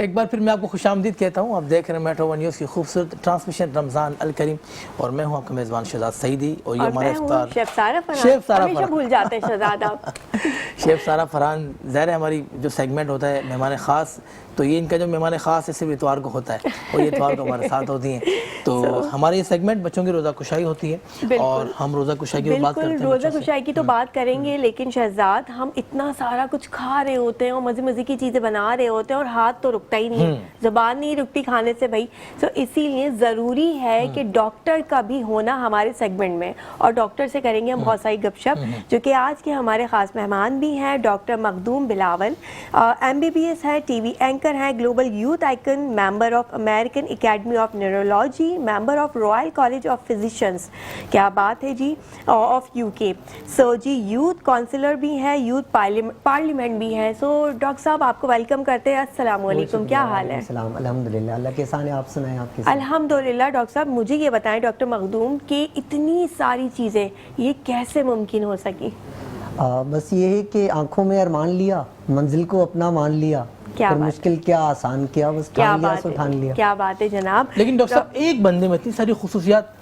ایک بار پھر میں آپ کو خوش آمدید کہتا ہوں. آپ دیکھ رہے ہیں میٹرو ون نیوز کی خوبصورت ٹرانسمیشن رمضان الکریم, اور میں ہوں آپ کا میزبان شہزاد سعیدی, اور یہ ہمارا افطار شیف سارہ ہمیشہ بھول جاتے ہیں شہزاد آپ. شیف سارہ فرحان, ظاہر ہے ہماری جو سیگمنٹ ہوتا ہے مہمان خاص, تو یہ ان کا جو مہمان خاص ہے صرف اتوار کو ہوتا ہے, اور یہ اتوار کو ہمارے ساتھ ہوتی ہیں. تو ہماری یہ سیگمنٹ بچوں کی روزہ کشائی ہوتی ہے, اور ہم روزہ کشائی کی بات کرتے ہیں. روزہ کشائی کی تو بات کریں گے, لیکن شہزاد ہم اتنا سارا کچھ کھا رہے ہوتے ہیں اور مزے مزے کی چیزیں بنا رہے ہوتے ہیں, اور ہاتھ تو رکتا ہی نہیں, زبان نہیں رکتی کھانے سے بھائی. تو اسی لیے ضروری ہے کہ ڈاکٹر کا بھی ہونا ہمارے سیگمنٹ میں, اور ڈاکٹر سے کریں گے ہم بہت ساری گپ شپ, جو کہ آج کے ہمارے خاص مہمان بھی ہیں. ڈاکٹر مخدوم بلاول MBBS ہے, ٹی وی اینکر ہیں, global youth icon, member of American academy of neurology, member of royal college of physicians, کیا بات ہے جی, آف UK. سو جی یوتھ کونسلر بھی ہیں, یوتھ پارلیمنٹ بھی ہیں. سو ڈاکٹر صاحب آپ کو ویلکم کرتے ہیں. السلام علیکم, کیا حال ہے؟ السلام, الحمدللہ, اللہ کے احسان ہے, آپ سنائیں آپ کے. الحمدللہ. ڈاکٹر صاحب مجھے یہ بتائیں ڈاکٹر مخدوم کہ اتنی ساری چیزیں یہ کیسے ممکن ہو سکی؟ بس یہ ہے کہ آنکھوں میں ارمان لیا, منزل کو اپنا مان لیا, پھر مشکل کیا آسان کیا, بس ٹھان لیا سو ٹھان لیا. کیا بات ہے جناب. لیکن ڈاکٹر صاحب ایک بندے میں اتنی ساری خصوصیات,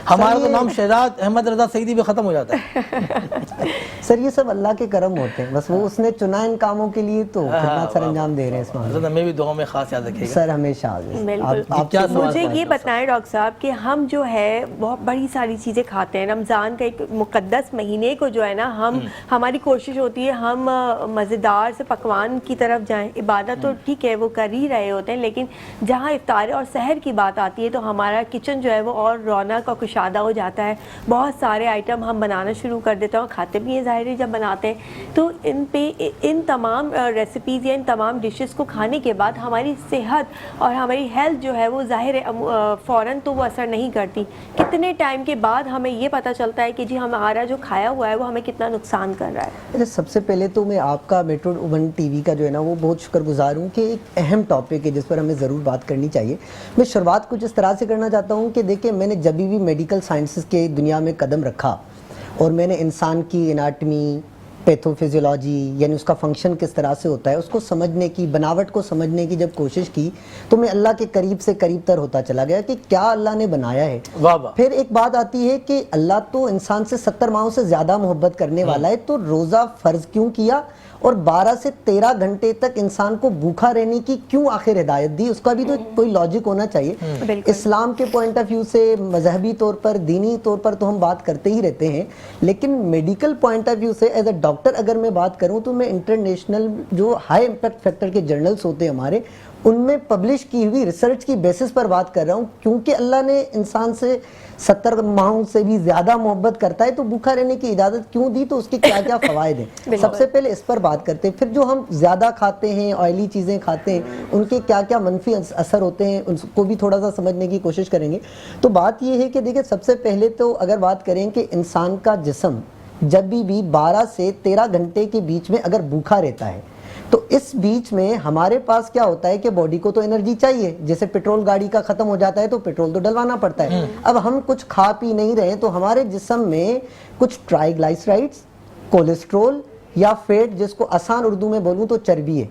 ہمارا تو نام شہزاد احمد رضا سعیدی بھی ختم ہو جاتا ہے. سر یہ سب اللہ کے کرم ہوتے ہیں, بس وہ اس نے چنا ان کاموں کے لیے, تو خدمات سر انجام دے رہے ہیں. اس میں ہمیں بھی دعاؤں میں خاص یاد رکھیے گا سر, ہمیشہ. مجھے یہ بتائیں ڈاکٹر صاحب کہ ہم جو ہے بہت بڑی ساری چیزیں کھاتے ہیں, رمضان کا ایک مقدس مہینے کو جو ہے نا, ہماری کوشش ہوتی ہے ہم مزیدار سے پکوان کی طرف جائیں. عبادت تو ٹھیک ہے وہ کر ہی رہے ہوتے ہیں, لیکن جہاں افطار اور سحر کی بات آتی ہے تو ہمارا کچن جو ہے وہ اور رونق اور کشادہ ہو جاتا ہے. بہت سارے آئٹم ہم بنانا شروع کر دیتے ہیں, اور کھاتے بھی ہیں ظاہر ہے جب بناتے ہیں. تو ان تمام ریسیپیز یا ان تمام ڈشز کو کھانے کے بعد ہماری صحت اور ہماری ہیلتھ جو ہے وہ ظاہر ہے فوراً تو وہ اثر نہیں کرتی. کتنے ٹائم کے بعد ہمیں یہ پتہ چلتا ہے کہ جی ہمارا جو کھایا ہوا ہے وہ ہمیں کتنا نقصان کر رہا ہے؟ سب سے پہلے تو میں آپ کا میٹرو ون ٹی وی کا جو ہے نا وہ بہت شکر گزار ہوں کہ ایک اہم ٹاپک ہے جس پر ہمیں ضرور بات کرنی چاہیے. میں شروعات کچھ اس طرح سے کرنا چاہتا ہوں کہ دیکھیں, میں نے جب بھی میڈیکل سائنسز کے دنیا میں قدم رکھا, اور میں نے انسان کی اناٹمی, پیتھو فیزیولوجی, یعنی اس کا فنکشن کس طرح سے ہوتا ہے, اس کو سمجھنے کی, بناوٹ کو سمجھنے کی جب کوشش کی, تو میں اللہ کے قریب سے قریب تر ہوتا چلا گیا کہ کیا اللہ نے بنایا ہے. پھر ایک بات آتی ہے کہ اللہ تو انسان سے 70 ماہوں سے زیادہ محبت کرنے والا ہے, تو روزہ فرض کیوں کیا, اور 12 سے 13 گھنٹے تک انسان کو بھوکا رہنے کی کیوں آخر ہدایت دی, اس کا بھی تو کوئی لاجک ہونا چاہیے. اسلام کے پوائنٹ آف ویو سے, مذہبی طور پر, دینی طور پر تو ہم بات کرتے ہی رہتے ہیں, لیکن میڈیکل پوائنٹ آف ویو سے ایز اے ڈاکٹر اگر میں بات کروں تو میں انٹرنیشنل جو ہائی امپیکٹ فیکٹر کے جرنلز ہوتے ہیں ہمارے, ان میں پبلش کی ہوئی ریسرچ کی بیسس پر بات کر رہا ہوں. کیونکہ اللہ نے انسان سے 70 ماہوں سے بھی زیادہ محبت کرتا ہے, تو بھوکا رہنے کی اجازت کیوں دی, تو اس کے کیا کیا فوائد ہیں, سب سے پہلے اس پر بات کرتے ہیں. پھر جو ہم زیادہ کھاتے ہیں, آئلی چیزیں کھاتے ہیں, ان کے کیا کیا منفی اثر ہوتے ہیں, ان کو بھی تھوڑا سا سمجھنے کی کوشش کریں گے. تو بات یہ ہے کہ دیکھیں, سب سے پہلے تو اگر بات کریں کہ انسان کا جسم جب بھی 12 سے 13 گھنٹے کے بیچ میں اگر بھوکا رہتا ہے, تو اس بیچ میں ہمارے پاس کیا ہوتا ہے کہ باڈی کو تو انرجی چاہیے, جیسے پیٹرول گاڑی کا ختم ہو جاتا ہے تو پیٹرول تو ڈلوانا پڑتا ہے. اب ہم کچھ کھا پی نہیں رہے, تو ہمارے جسم میں کچھ ٹرائیگلائسرائڈز, کولیسٹرول یا فیٹ, جس کو آسان اردو میں بولوں تو چربی ہے,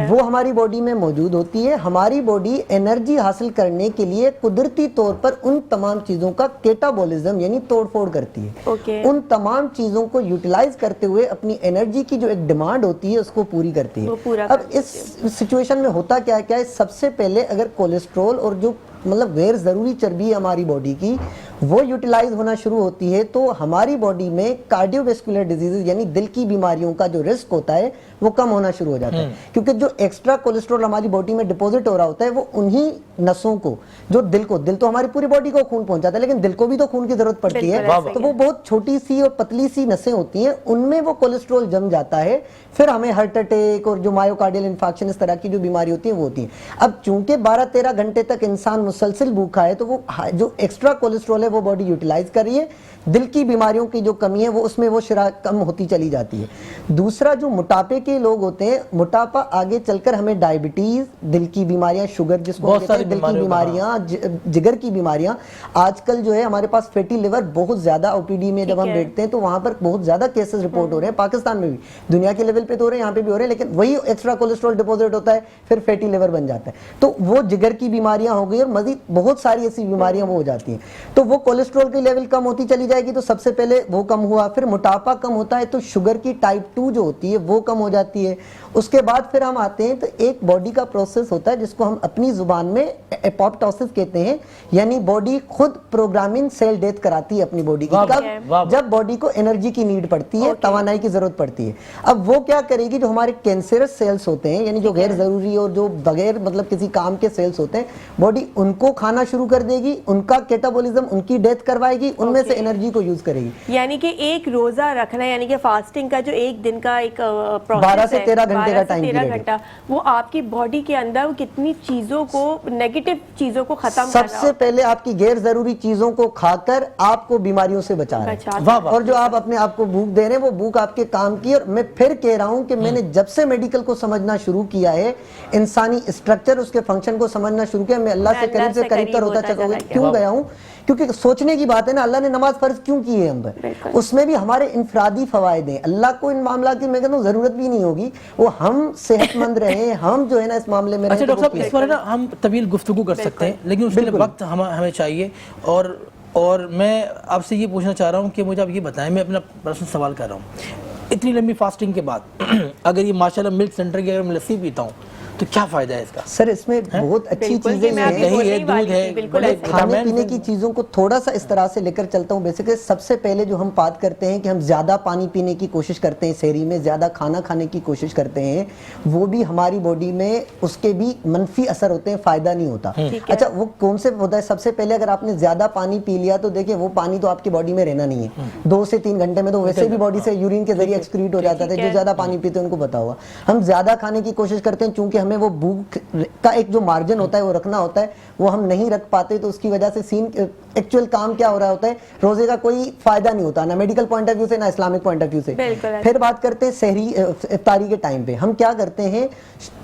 وہ ہماری باڈی میں موجود ہوتی ہے. ہماری باڈی انرجی حاصل کرنے کے لیے قدرتی طور پر ان تمام چیزوں کا کیٹابولزم یعنی توڑ پھوڑ کرتی ہے. ان تمام چیزوں کو یوٹیلائز کرتے ہوئے اپنی انرجی کی جو ایک ڈیمانڈ ہوتی ہے اس کو پوری کرتی ہے. اب اس سچویشن میں ہوتا کیا ہے, سب سے پہلے اگر کولیسٹرول اور جو مطلب غیر ضروری چربی ہے ہماری باڈی کی, وہ یوٹیلائز ہونا شروع ہوتی ہے, تو ہماری باڈی میں کارڈیو ویسکولر ڈیزیزز یعنی دل کی بیماریوں کا جو رسک ہوتا ہے وہ کم ہونا شروع ہو جاتا ہے. کیونکہ جو ایکسٹرا کولیسٹرول ہماری باڈی میں ڈپوزٹ ہو رہا ہوتا ہے وہ انہی نسوں کو, جو دل تو ہماری پوری باڈی کو خون پہنچاتا ہے, لیکن دل کو بھی تو خون کی ضرورت پڑتی ہے, تو وہ بہت چھوٹی سی اور پتلی سی نسیں ہوتی ہیں, ان میں وہ کولیسٹرول جم جاتا ہے, پھر ہمیں ہارٹ اٹیک اور جو مایوکارڈیل انفارکشن اس طرح کی جو بیماری ہوتی ہیں وہ ہوتی ہیں. اب چونکہ 12-13 گھنٹے تک انسان مسلسل بھوکا ہے, تو وہ جو ایکسٹرا کولیسٹرول ہے وہ باڈی یوٹیلائز کر رہی ہے, دل کی بیماریوں کی جو کمی ہے وہ اس میں وہ شرح کم ہوتی چلی جاتی ہے. دوسرا جو موٹاپے کے لوگ ہوتے ہیں, موٹاپا آگے چل کر ہمیں ڈائبٹیز, دل کی بیماریاں, شوگر جس کو کہتے ہیں, دل کی بیماریاں, جگر کی بیماریاں, آج کل جو ہے ہمارے پاس فیٹی لیور بہت زیادہ او پی ڈی میں جب ہم بیٹھتے ہیں تو وہاں پر بہت زیادہ کیسز رپورٹ ہو رہے ہیں, پاکستان میں بھی, دنیا کے لیول پہ تو ہو رہے ہیں, یہاں پہ بھی ہو رہے ہیں, لیکن وہی ایکسٹرا کولیسٹرول ڈپوزٹ ہوتا ہے, پھر فیٹی لیور بن جاتا ہے, تو وہ جگر کی بیماریاں ہو گئی, اور مزید بہت ساری ایسی بیماریاں وہ ہو جاتی ہیں. تو وہ کولیسٹرول کی لیول کم ہوتی چلی جائے گی, تو سب سے پہلے وہ کم ہوا. پھر موٹاپا کم ہوتا ہے تو شوگر کی ٹائپ 2 جو ہوتی ہے وہ کم ہو جاتی ہے. اس کے بعد پھر ہم آتے ہیں تو ایک باڈی کا پروسیس ہوتا ہے جس کو ہم اپنی زبان میں اپوپٹوسس کہتے ہیں, یعنی باڈی خود پروگرامنگ سیل ڈیتھ کراتی ہے اپنی باڈی کی. کب؟ جب باڈی کو انرجی کی نیڈ پڑتی ہے, توانائی کی ضرورت پڑتی ہے. اب وہ کیا کرے گی, جو ہمارے کینسرس سیلز ہوتے ہیں, یعنی جو غیر ضروری اور جو بغیر مطلب کسی کام کے سیلز ہوتے ہیں, باڈی ان کو کھانا شروع کر دے گی, ان کا کیٹابولزم, ان کی ڈیتھ کروائے گی, ان میں سے انرجی کو یوز کرے گی. یعنی کہ ایک روزہ رکھنا, یعنی کہ فاسٹنگ کا جو ایک دن کا ایک 12 سے 13 گھنٹے کا ٹائم پیریڈ ہے, وہ آپ کی باڈی کے اندر کتنی چیزوں کو, نیگیٹو چیزوں کو ختم سب سے پہلے آپ کی غیر ضروری چیزوں کو کھا کر آپ کو بیماریوں سے بچا رہے ہیں. اور جو آپ اپنے آپ کو بھوک دے رہے ہیں وہ بھوک آپ کے کام کی. اور میں پھر کہہ رہا ہوں کہ میں نے جب سے میڈیکل کو سمجھنا شروع کیا ہے, انسانی اسٹرکچر, اس کے فنکشن کو سمجھنا شروع کیا, میں اللہ سے قریب سے قریب تر ہوتا چلا گیا. کیوں گیا ہوں؟ کیونکہ سوچنے کی بات ہے نا, اللہ نے نماز فرض کیوں کی ہے ہم پر, اس میں بھی ہمارے انفرادی فوائد ہیں. اللہ کو ان معاملات کی میں کہتا ہوں ضرورت بھی نہیں ہوگی, وہ ہم صحت مند رہیں, ہم جو ہے نا اس معاملے میں. اچھا ڈاکٹر صاحب, اس پر نا ہم طویل گفتگو کر سکتے ہیں, لیکن اس کے لیے وقت ہمیں چاہیے. اور میں آپ سے یہ پوچھنا چاہ رہا ہوں کہ مجھے آپ یہ بتائیں, میں اپنا پرسنل سوال کر رہا ہوں, اتنی لمبی فاسٹنگ کے بعد اگر یہ ماشاءاللہ ملک سینٹر کی اگر میں لسی پیتا ہوں تو کیا فائدہ ہے اس کا؟ سر اس میں بہت اچھی چیزیں ہیں, دہی ہے, دودھ ہے, کھانے پینے کی چیزوں کو تھوڑا سا اس طرح سے لے کر چلتا ہوں. بیسیکلی سب سے پہلے جو ہم بات کرتے ہیں کہ ہم زیادہ پانی پینے کی کوشش کرتے ہیں, سحری میں زیادہ کھانا کھانے کی کوشش کرتے ہیں, وہ بھی ہماری باڈی میں اس کے بھی منفی اثر ہوتے ہیں, فائدہ نہیں ہوتا. اچھا وہ کون سے ہوتا ہے؟ سب سے پہلے اگر آپ نے زیادہ پانی پی لیا تو دیکھیں وہ پانی تو آپ کی باڈی میں رہنا نہیں ہے, 2 سے 3 گھنٹے میں تو ویسے بھی باڈی سے یورین کے ذریعے ایکسکریٹ ہو جاتا ہے. جو زیادہ پانی پیتے ہیں ان کو پتا ہوگا. ہم زیادہ کھانے کی کوشش کرتے ہیں, چونکہ ہمیں وہ بھوک کا ایک جو مارجن ہوتا ہے وہ رکھنا ہوتا ہے, وہ ہم نہیں رکھ پاتے, تو اس کی وجہ سے سین ایکچوئل کام کیا ہو رہا ہوتا ہے, روزے کا کوئی فائدہ نہیں ہوتا, نہ میڈیکل پوائنٹ آف ویو سے نہ اسلامک پوائنٹ آف ویو سے. پھر بات کرتے ہیں سحری افطاری کے ٹائم پہ, ہم کیا کرتے ہیں,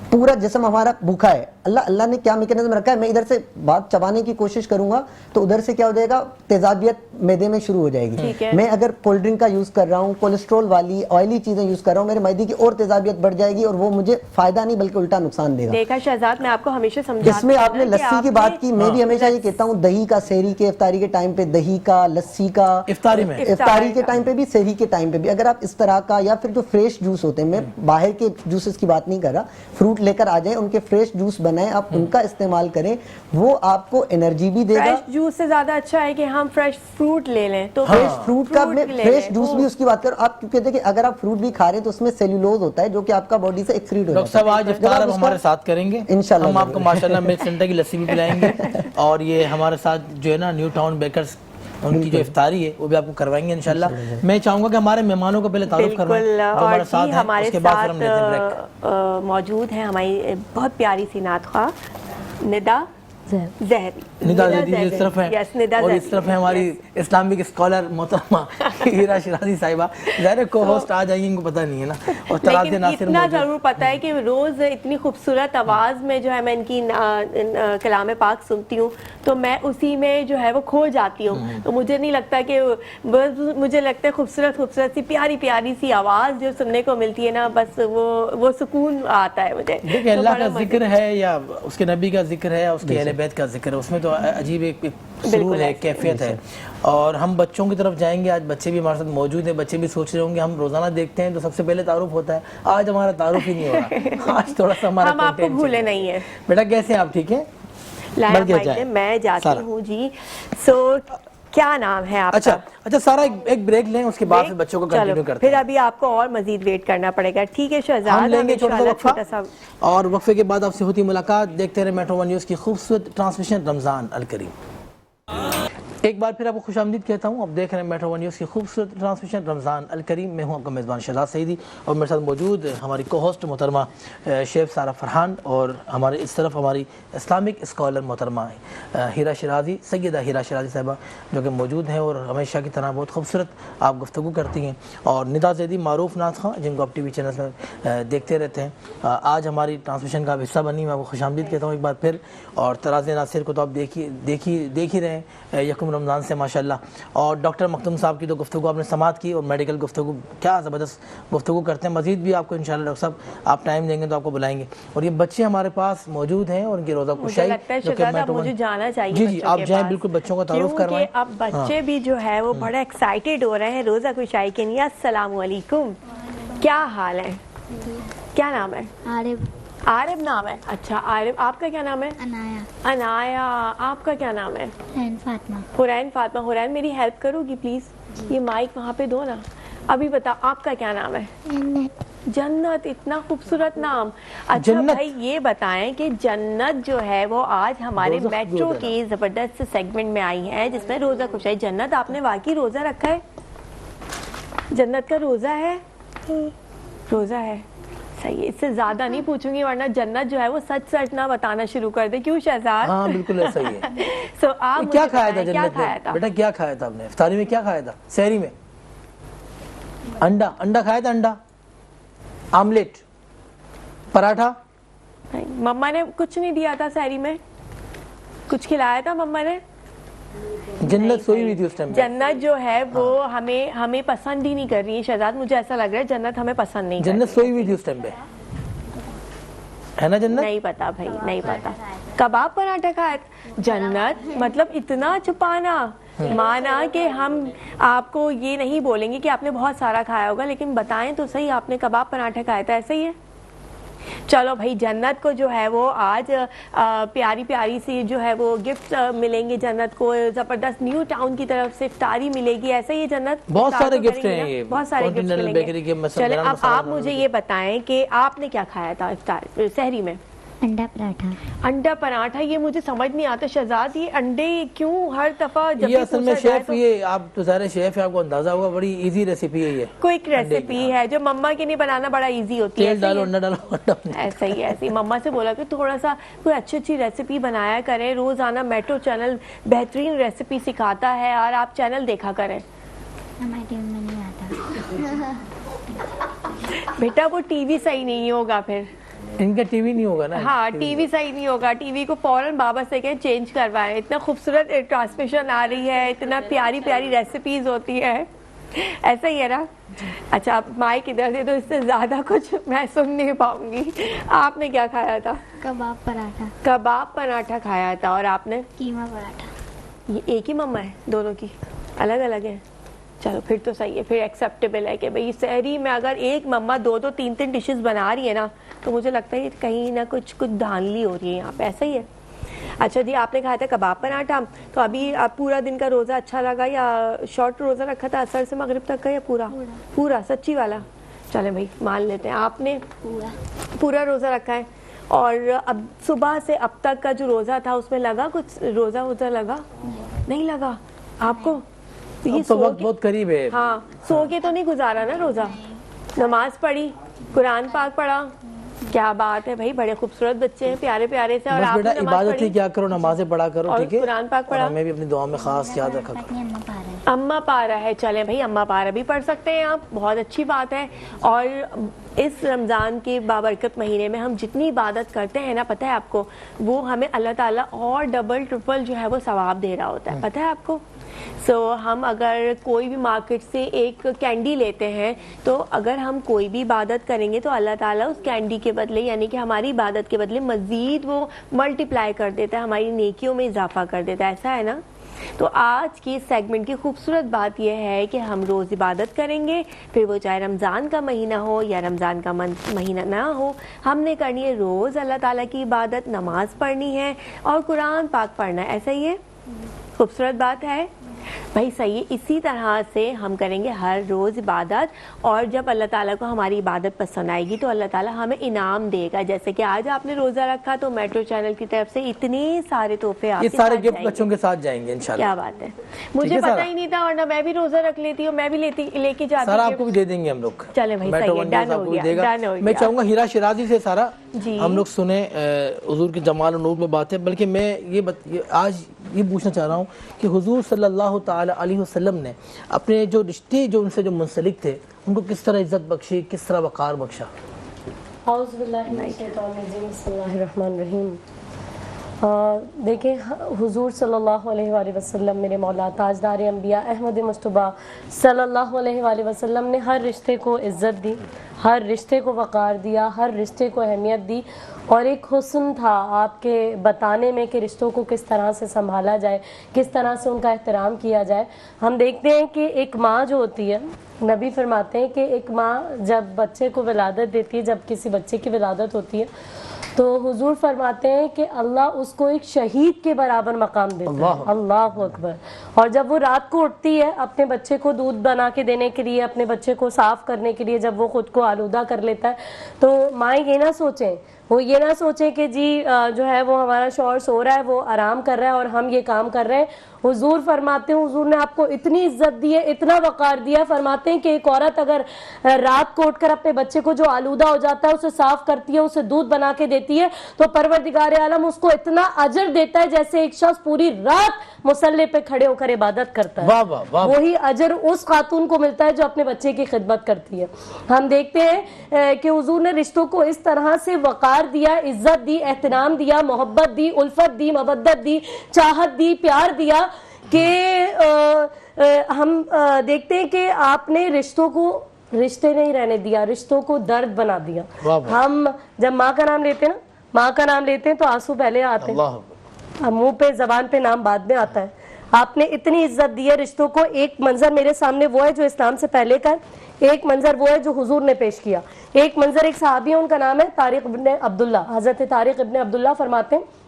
پورا جسم ہمارا بھوکا ہے, اللہ نے کیا میکینزم رکھا ہے, میں ادھر سے بات چبانے کی کوشش کروں گا تو ادھر سے کیا ہو جائے گا, تیزابیت معدے میں شروع ہو جائے گی. میں اگر کولڈ ڈرنک کا یوز کر رہا ہوں, کولیسٹرول والی آئلی چیزیں یوز کر رہا ہوں, میرے معدے کی اور تیزابیت بڑھ جائے گی, اور وہ مجھے فائدہ نہیں بلکہ الٹا نقصان دے گا. دیکھا شہزاد, میں آپ کو ہمیشہ سمجھاتی ہوں, جس میں آپ نے لسی کی بات کی, میں بھی ہمیشہ یہ کہتا ہوں دہی کا, سحری کے افطاری کے ٹائم پہ دہی کا, لسی کا, افطاری کے ٹائم پہ بھی, سحری کے ٹائم پہ بھی, اگر آپ اس طرح کا, یا پھر جو فریش جوس ہوتے ہیں, میں باہر کے جوسز کی بات نہیں کر رہا, فروٹ لے کر آ جائیں, ان کے فریش جوس بنائیں, آپ ان کا استعمال کریں, وہ آپ کو انرجی بھی دے گا. فریش جوس سے زیادہ اچھا ہے کہ ہم فریش فروٹ لے لیں, تو فریش فروٹ کا, میں فریش جوس بھی اس کی بات کروں آپ, کیونکہ دیکھیں اگر آپ فروٹ بھی کھا رہے ہیں تو اس میں سیلولوز ہوتا ہے جو کہ آپ کا باڈی سے ایکسکریٹ ہو جاتا ہے. ڈاکٹر صاحب آج افطار آپ ہمارے ساتھ کریں گے انشاءاللہ, ہم آپ کو ماشاءاللہ ملک سینٹر کی لسی بھی پلائیں گے, اور یہ ہمارے ساتھ جو ہے نا نیو ٹاؤن بیکرز, ان کی جو افطاری ہے وہ بھی آپ کو کروائیں گے انشاءاللہ. میں چاہوں گا کہ ہمارے مہمانوں کو پہلے تعارف کروائیں جو ہمارے ساتھ ہیں, اس کے بعد پھر ہم لیتے ہیں بریک. موجود ہیں ہماری بہت پیاری سی نعت خواہ ندا زہری. ندا زہری اس طرف ہیں, اور اس طرف ہیں ہماری اسلامک اسکالر محترمہ ہیرا شیرازی صاحبہ. ظاہر کو ہوسٹ آ جائیں گے, ان کو پتہ نہیں ہے نا, اور طلعت ناصر اتنا ضرور پتہ ہے کہ روز اتنی خوبصورت آواز میں جو ہے میں ان کی کلام پاک سنتی ہوں تو میں اسی میں جو ہے وہ کھو جاتی ہوں. تو مجھے نہیں لگتا کہ مجھے لگتا ہے خوبصورت خوبصورت سی پیاری پیاری سی آواز جو سننے کو ملتی ہے نا, بس وہ سکون آتا ہے مجھے. دیکھیں اللہ کا ذکر ہے یا اس کے نبی کا ذکر ہے, اس کے اہل بیت کا ذکر ہے, اس میں تو عجیب ایک سرور ہے, کیفیت ہے. اور ہم بچوں کی طرف جائیں گے, آج بچے بھی ہمارے ساتھ موجود ہیں, بچے بھی سوچ رہے ہوں گے, ہم روزانہ دیکھتے ہیں تو سب سے پہلے تعارف ہوتا ہے, آج ہمارا تعارف ہی نہیں ہو رہا, آج تھوڑا سا ہمارا ہم آپ کو بھولے نہیں ہیں. بیٹا کیسے ہیں آپ, ٹھیک ہیں؟ میں جاتی ہوں جی. سو کیا نام ہے آپ کا؟ اچھا سارا ایک بریک لیں, اس کے بعد پھر بچوں کو کنٹینیو کرتے ہیں. پھر ابھی آپ کو اور مزید ویٹ کرنا پڑے گا, ٹھیک ہے شہزاد؟ ہم لیں گے چھوٹا وقفہ, اور وقفے کے بعد آپ سے ہوتی ملاقات. دیکھتے رہے میٹرو ون نیوز کی خوبصورت ٹرانسمیشن رمضان الکریم. ایک بار پھر آپ کو خوش آمدید کہتا ہوں. اب دیکھ رہے ہیں میٹرو ون نیوز کی خوبصورت ٹرانسمیشن رمضان الکریم. میں ہوں آپ کا میزبان شہزاد سعیدی اور میرے ساتھ موجود ہماری کو ہوسٹ محترمہ شیف سارہ فرحان اور ہمارے اس طرف ہماری اسلامک اسکالر محترمہ ہیرا شیرازی, سیدہ ہیرا شیرازی صاحبہ, جو کہ موجود ہیں اور ہمیشہ کی طرح بہت خوبصورت آپ گفتگو کرتی ہیں, اور ندا زیدی معروف نعت خواں جن کو آپ ٹی وی چینلز میں دیکھتے رہتے ہیں, آج ہماری ٹرانسمیشن کا حصہ بنی. میں آپ کو خوش آمدید کہتا ہوں ایک بار پھر. اور طراز ناصر کو تو آپ دیکھ ہی رہے ہیں یکم رمضان سے ماشاءاللہ. اور ڈاکٹر مختوم صاحب کی تو گفتگو آپ نے سماعت کی, اور میڈیکل گفتگو کیا زبردست گفتگو کرتے ہیں. مزید بھی آپ کو انشاءاللہ ڈاکٹر صاحب آپ ٹائم دیں گے تو آپ کو بلائیں گے. اور یہ بچے ہمارے پاس موجود ہیں اور ان کی روزہ کشائی مجھے جانا چاہیے. جی جی آپ جائیں, بالکل بچوں کا تعارف کروائیں. اب بچے بھی جو ہے وہ بڑا ایکسائٹیڈ ہو رہے ہیں روزہ کشائی کے لیے. السلام علیکم, کیا حال ہے؟ کیا نام ہے؟ عارب نام ہے. اچھا عارب, آپ کا کیا نام ہے؟ انایا. آپ کا کیا نام ہے؟ حرین فاطمہ. حرین میری ہیلپ کرو گی پلیز؟ یہ مائک وہاں پہ دو نا. ابھی بتا آپ کا کیا نام ہے؟ جنت. اتنا خوبصورت نام. اچھا بھائی یہ بتائیں کہ جنت جو ہے وہ آج ہمارے میٹرو کے زبردست سیگمنٹ میں آئی ہے جس میں روزہ کشائی. جنت آپ نے واقعی روزہ رکھا ہے؟ جنت کا روزہ ہے؟ روزہ ہے, صحیح. اس سے زیادہ نہیں پوچھوں گی ورنہ جنت جو ہے وہ سچ نہ بتانا شروع کر دے. کیوں شہزاد؟ ہاں بالکل ایسا ہی ہے. سو آپ کیا کھایا تھا جنت میں بیٹا؟ کیا کھایا تھا آپ نے افطاری میں؟ کیا کھایا تھا سحری میں؟ انڈا کھایا تھا. انڈا آملیٹ, پراٹھا؟ مما نے کچھ نہیں دیا تھا سحری میں؟ کچھ کھلایا تھا مما نے؟ جنت سوئی ہوئی تھی اس ٹائم. جنت جو ہے وہ ہمیں پسند ہی نہیں کر رہی ہے شہزاد. مجھے ایسا لگ رہا ہے جنت ہمیں پسند نہیں. جنت سوئی ہوئی تھی اس ٹائم پہ, ہے نا جنت؟ نہیں پتا بھائی, نہیں پتا. کباب پراٹھا کھایا جنت؟ مطلب اتنا چھپانا. مانا کہ ہم آپ کو یہ نہیں بولیں گے کہ آپ نے بہت سارا کھایا ہوگا, لیکن بتائیں تو صحیح آپ نے کباب پراٹھا کھایا تھا, ایسا ہی ہے؟ چلو بھائی جنت کو جو ہے وہ آج پیاری سی جو ہے وہ گفٹ ملیں گے. جنت کو زبردست نیو ٹاؤن کی طرف سے افطاری ملے گی, ایسا ہی ہے جنت؟ بہت سارے گفٹ ہیں, یہ بہت سارے گفٹ ملیں گے. چلیں اب آپ مجھے یہ بتائیں کہ آپ نے کیا کھایا تھا افطار سحری میں؟ انڈا پراٹھا. انڈا پراٹھا. یہ مجھے سمجھ نہیں آتا شہزاد, یہ انڈے کیوں ہر دفعہ جب یہ اصل میں شیف, یہ آپ تو ظاہر شیف ہے, آپ کو اندازہ ہوگا بڑی ایزی ریسیپی ہے. یہ کوئک ریسیپی ہے جو مما کے لیے بنانا بڑا ایزی ہوتی ہے. تیل ڈالو, انڈا ڈالو, ایسا ہی ایسی. مما سے بولا کہ تھوڑا سا کوئی اچھی ریسیپی بنایا کریں. روزانہ میٹرو چینل بہترین ریسیپی سکھاتا ہے اور آپ چینل دیکھا کریں. ہمارے ٹی وی میں نہیں آتا بیٹا, وہ ٹی وی صحیح نہیں ہوگا پھر. ان کا ٹی وی نہیں ہوگا نا. ہاں ٹی وی صحیح نہیں ہوگا. ٹی وی کو فوراً بابا سے کہیں چینج کروائیں. اتنا خوبصورت ٹرانسمیشن آ رہی ہے, اتنا پیاری ریسیپیز ہوتی ہے, ایسا ہی ہے نا. اچھا آپ مائک ادھر دے تو اس سے زیادہ کچھ میں سن نہیں پاؤں گی. آپ نے کیا کھایا تھا؟ کباب پراٹھا. کباب پراٹھا کھایا تھا. اور آپ نے؟ قیمہ پراٹھا. یہ ایک ہی مما ہے دونوں کی, الگ الگ ہیں؟ چلو پھر تو صحیح ہے, پھر ایکسیپٹیبل ہے کہ بھئی سحری میں اگر ایک مما 2-3 ڈشز بنا رہی ہے نا تو مجھے لگتا ہے کہیں نہ کچھ دھاندلی ہو رہی ہے یہاں پہ, ایسا ہی ہے. اچھا جی آپ نے کھایا تھا کباب پراٹھا, تو ابھی آپ پورا دن کا روزہ اچھا لگا یا شارٹ روزہ رکھا تھا عصر سے مغرب تک کا یا پورا سچی والا؟ چلیں بھائی مان لیتے ہیں آپ نے پورا روزہ رکھا ہے. اور اب صبح سے اب تک کا جو روزہ تھا اس میں لگا کچھ روزہ لگا؟ نہیں لگا آپ کو؟ یہ تو وقت بہت قریب ہے. ہاں سو کے تو نہیں گزارا نا روزہ؟ نماز پڑھی, قرآن پاک پڑھا, کیا بات ہے بھائی, بڑے خوبصورت بچے ہیں, پیارے سے. اور آپ نے عبادت ہی کیا کرو, نمازیں پڑھا کرو, ٹھیک ہے, قرآن پاک پڑھا. ہمیں بھی اپنی دعا میں خاص یاد رکھا کرو. اماں پارا ہے, چلیں بھائی اماں پارا بھی پڑھ سکتے ہیں آپ, بہت اچھی بات ہے. اور اس رمضان کے بابرکت مہینے میں ہم جتنی عبادت کرتے ہیں نا, پتہ ہے آپ کو, وہ ہمیں اللہ تعالیٰ اور ڈبل ٹرپل جو ہے وہ ثواب دے رہا ہوتا ہے, پتہ ہے آپ کو. سو ہم اگر کوئی بھی مارکیٹ سے ایک کینڈی لیتے ہیں تو اگر ہم کوئی بھی عبادت کریں گے تو اللہ تعالیٰ اس کینڈی کے بدلے یعنی کہ ہماری عبادت کے بدلے مزید وہ ملٹیپلائی کر دیتا ہے, ہماری نیکیوں میں اضافہ کر دیتا ہے, ایسا ہے نا. تو آج کی سیگمنٹ کی خوبصورت بات یہ ہے کہ ہم روز عبادت کریں گے, پھر وہ چاہے رمضان کا مہینہ ہو یا رمضان کا مہینہ نہ ہو, ہم نے کرنی ہے روز اللہ تعالیٰ کی عبادت, نماز پڑھنی ہے اور قرآن پاک پڑھنا ہے, ایسا ہی ہے. خوبصورت بات ہے. بھائی صحیح ہے. اسی طرح سے ہم کریں گے ہر روز عبادت, اور جب اللہ تعالیٰ کو ہماری عبادت پسند آئے گی تو اللہ تعالیٰ ہمیں انعام دے گا. جیسے کہ آج آپ نے روزہ رکھا تو میٹرو چینل کی طرف سے اتنے سارے تحفے آپ یہ کے سارے ساتھ گفٹ جائیں گے. بچوں کے ساتھ جائیں گے انشاءاللہ. کیا بات ہے, مجھے پتہ ہی نہیں تھا, اور نہ میں بھی روزہ رکھ لیتی ہوں, میں بھی لے کے جاتی سارا ہوں. آپ کو بھی دے دیں گے ہم لوگ. چلے بھائی میٹرو صحیح ہے, ون ڈن آپ ہو کو بھی گیا, دے گا. ڈن ہو میں گیا. چاہوں گا ہیرا شیرازی سے سارا جی ہم لوگ سنیں حضور کے جمال و نور میں بات ہے. بلکہ میں آج یہ پوچھنا چاہ رہا ہوں کہ حضور صلی اللہ تعالی علیہ وسلم نے اپنے جو رشتے جو ان سے جو منسلک تھے ان کو کس طرح عزت بخشی, کس طرح وقار بخشا؟ اعوذ باللہ من الشیطان الرجیم, بسم اللہ الرحمن الرحیم. دیکھیں حضور صلی اللہ علیہ وآلہ وسلم میرے مولا تاجدار انبیاء احمد مصطفیٰ صلی اللہ علیہ وآلہ وسلم نے ہر رشتے کو عزت دی, ہر رشتے کو وقار دیا, ہر رشتے کو اہمیت دی, اور ایک حسن تھا آپ کے بتانے میں کہ رشتوں کو کس طرح سے سنبھالا جائے, کس طرح سے ان کا احترام کیا جائے. ہم دیکھتے ہیں کہ ایک ماں جو ہوتی ہے, نبی فرماتے ہیں کہ ایک ماں جب بچے کو ولادت دیتی ہے, جب کسی بچے کی ولادت ہوتی ہے تو حضور فرماتے ہیں کہ اللہ اس کو ایک شہید کے برابر مقام دیتا ہے. اللہ اکبر. اور جب وہ رات کو اٹھتی ہے اپنے بچے کو دودھ بنا کے دینے کے لیے, اپنے بچے کو صاف کرنے کے لیے, جب وہ خود کو آلودہ کر لیتا ہے تو مائیں یہ نہ سوچیں, وہ یہ نہ سوچیں کہ جی جو ہے وہ ہمارا شوہر سو رہا ہے, وہ آرام کر رہا ہے اور ہم یہ کام کر رہے ہیں. حضور فرماتے ہیں, حضور نے آپ کو اتنی عزت دی ہے, اتنا وقار دیا. فرماتے ہیں کہ ایک عورت اگر رات کو اٹھ کر اپنے بچے کو جو آلودہ ہو جاتا ہے اسے صاف کرتی ہے, اسے دودھ بنا کے دیتی ہے, تو پروردگار عالم اس کو اتنا اجر دیتا ہے جیسے ایک شخص پوری رات مصلی پہ کھڑے ہو کر عبادت کرتا ہے. وہی اجر اس خاتون کو ملتا ہے جو اپنے بچے کی خدمت کرتی ہے. ہم دیکھتے ہیں کہ حضور نے رشتوں کو اس طرح سے وقار دیا, عزت دی, احترام دیا, محبت دی, الفت دی, مودت دی, چاہت دی, پیار دیا, کہ ہم دیکھتے ہیں کہ آپ نے رشتوں کو رشتے نہیں رہنے دیا, رشتوں کو درد بنا دیا. ہم جب ماں کا نام لیتے ہیں نا, ماں کا نام لیتے ہیں تو آنسو پہلے آتے ہیں, منہ پہ زبان پہ نام بعد میں آتا ہے. آپ نے اتنی عزت دی ہے رشتوں کو. ایک منظر میرے سامنے وہ ہے جو اسلام سے پہلے کا, ایک منظر وہ ہے جو حضور نے پیش کیا. ایک منظر ایک صحابی ہے, ان کا نام ہے طارق ابن عبداللہ. حضرت طارق ابن عبداللہ فرماتے ہیں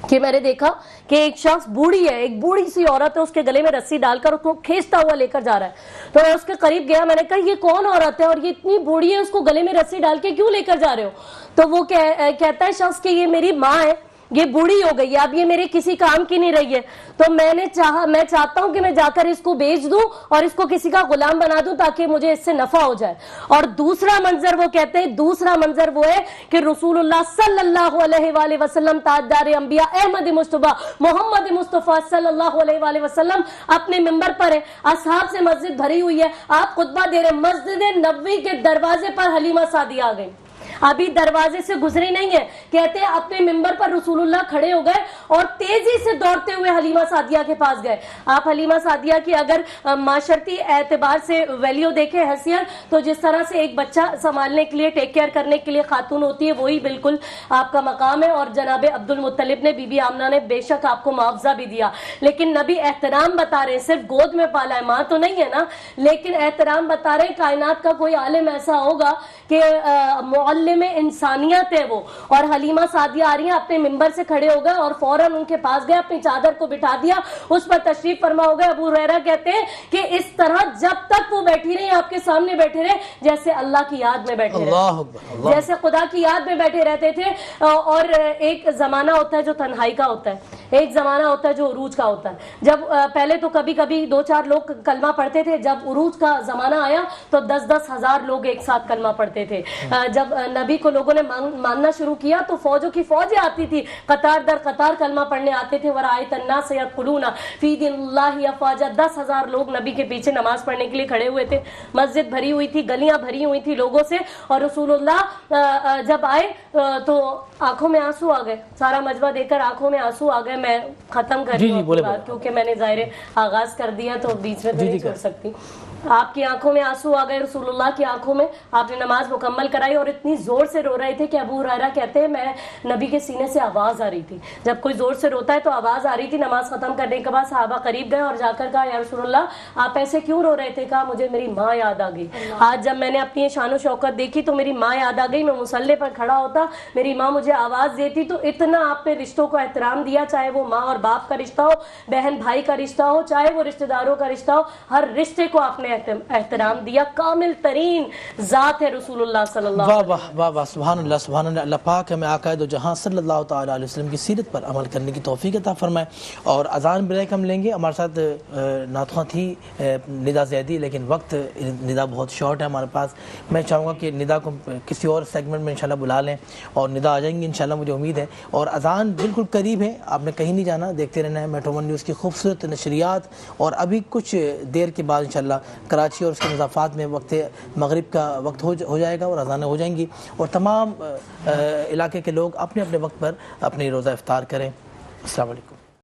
کہ میں نے دیکھا کہ ایک شخص بوڑھی ہے, ایک بوڑھی سی عورت ہے, اس کے گلے میں رسی ڈال کر اس کو کھینچتا ہوا لے کر جا رہا ہے. تو میں اس کے قریب گیا, میں نے کہا یہ کون عورت ہے اور یہ اتنی بوڑھی ہے, اس کو گلے میں رسی ڈال کے کیوں لے کر جا رہے ہو؟ تو وہ کہتا ہے شخص کہ یہ میری ماں ہے, یہ بوڑھی ہو گئی ہے, اب یہ میرے کسی کام کی نہیں رہی ہے, تو میں چاہتا ہوں کہ میں جا کر اس کو بیچ دوں اور اس کو کسی کا غلام بنا دوں تاکہ مجھے اس سے نفع ہو جائے. اور دوسرا منظر وہ کہتے ہیں, دوسرا منظر وہ ہے کہ رسول اللہ صلی اللہ علیہ وآلہ وسلم تاجدار انبیاء احمد مصطفیٰ محمد مصطفیٰ صلی اللہ علیہ وآلہ وسلم اپنے منبر پر ہے, اصحاب سے مسجد بھری ہوئی ہے, آپ خطبہ دے رہے, مسجد نبوی کے دروازے پر حلیمہ سعدیہ آ گئی, ابھی دروازے سے گزری نہیں ہے, کہتے ہیں اپنے منبر پر رسول اللہ کھڑے ہو گئے اور تیزی سے دوڑتے ہوئے حلیمہ سعدیہ کے پاس گئے. آپ حلیمہ سعدیہ کی اگر معاشرتی اعتبار سے ویلیو دیکھیں, حیثیت, تو جس طرح سے ایک بچہ سنبھالنے کے لیے, ٹیک کیئر کرنے کے لیے خاتون ہوتی ہے, وہی بالکل آپ کا مقام ہے. اور جناب عبد المطلب نے, بی بی آمنہ نے بے شک آپ کو معاوضہ بھی دیا, لیکن نبی احترام بتا رہے ہیں, صرف گود میں پالا ہے, ماں تو نہیں ہے نا, لیکن احترام بتا رہے ہیں. کائنات کا کوئی عالم ایسا ہوگا کہ میں انسانیت ہے وہ, اور حلیمہ سعدیہ آ رہی ہیں, اپنے منبر سے کھڑے ہو گئے اور فوراً ان کے پاس گئے, اپنی چادر کو بٹھا دیا, اس پر تشریف فرما ہو گئے. ابو ہریرہ کہتے ہیں کہ اس طرح جب تک وہ بیٹھی رہی, آپ کے سامنے بیٹھے رہے جیسے اللہ کی یاد میں بیٹھے رہے, جیسے خدا کی یاد میں بیٹھے رہتے تھے. اور ایک زمانہ ہوتا ہے جو تنہائی کا ہوتا ہے, ایک زمانہ ہوتا ہے جو عروج کا ہوتا ہے. جب پہلے تو کبھی کبھی 2-4 لوگ کلمہ پڑھتے تھے, جب عروج کا زمانہ آیا تو 10-10 ہزار لوگ ایک ساتھ کلمہ پڑھتے تھے. جب نبی کو لوگوں نے ماننا شروع کیا تو فوجوں کی فوجیں آتی تھی, قطار در قطار کلمہ پڑھنے آتے تھے. ورائیت الناس یدخلون فی دین اللہ افواجا, 10,000 لوگ نبی کے پیچھے نماز پڑھنے کے لیے کھڑے ہوئے تھے. مسجد بھری ہوئی تھی, گلیاں بھری ہوئی تھی لوگوں سے, اور رسول اللہ جب آئے تو آنکھوں میں آنسو آ گئے. سارا مجمع دیکھ کر آنکھوں میں آنسو آ گئے. میں ختم کر رہی ہوں کیونکہ میں نے ظاہر آغاز کر دیا تو بیچ میں تو نہیں چھوڑ سکتی. آپ کی آنکھوں میں آنسو آ گئے, رسول اللہ کی آنکھوں میں, آپ نے نماز مکمل کرائی اور اتنی زور سے رو رہے تھے کہ ابو ہریرہ کہتے ہیں میں نبی کے سینے سے آواز آ رہی تھی, جب کوئی زور سے روتا ہے تو آواز آ رہی تھی. نماز ختم کرنے کے بعد صحابہ قریب گئے اور جا کر کہا یا رسول اللہ آپ ایسے کیوں رو رہے تھے؟ کہا مجھے میری ماں یاد آ گئی. آج جب میں نے اپنی شان و شوکت دیکھی تو میری ماں یاد آ گئی. میں مصلی پر کھڑا ہوتا, میری ماں مجھے آواز دیتی. تو اتنا آپ نے رشتوں کو احترام دیا, چاہے وہ ماں اور باپ کا رشتہ ہو, بہن بھائی کا رشتہ ہو, چاہے وہ رشتہ داروں کا رشتہ ہو, ہر رشتے کو آپ نے احترام دیا. کامل ترین ذات ہے رسول اللہ صلی اللہ علیہ وسلم. واہ واہ واہ, سبحان اللہ سبحان اللہ. اللہ پاک ہمیں آقا دو جہاں صلی اللہ تعالیٰ علیہ وسلم کی سیرت پر عمل کرنے کی توفیق عطا فرمائے. اور اذان بریک ہم لیں گے. ہمارے ساتھ نعت خواں تھی ندا زیدی, لیکن وقت ندا بہت شارٹ ہے ہمارے پاس. میں چاہوں گا کہ ندا کو کسی اور سیگمنٹ میں انشاءاللہ بلا لیں اور ندا آ جائیں گی انشاءاللہ, مجھے امید ہے. اور اذان بالکل قریب ہے, آپ نے کہیں نہیں جانا, دیکھتے رہنا ہے میٹرو ون نیوز کی خوبصورت نشریات. اور ابھی کچھ دیر کے بعد انشاءاللہ کراچی اور اس کے مضافات میں وقت مغرب کا وقت ہو جائے گا اور اذانیں ہو جائیں گی, اور تمام علاقے کے لوگ اپنے اپنے وقت پر اپنی روزہ افطار کریں. السلام علیکم.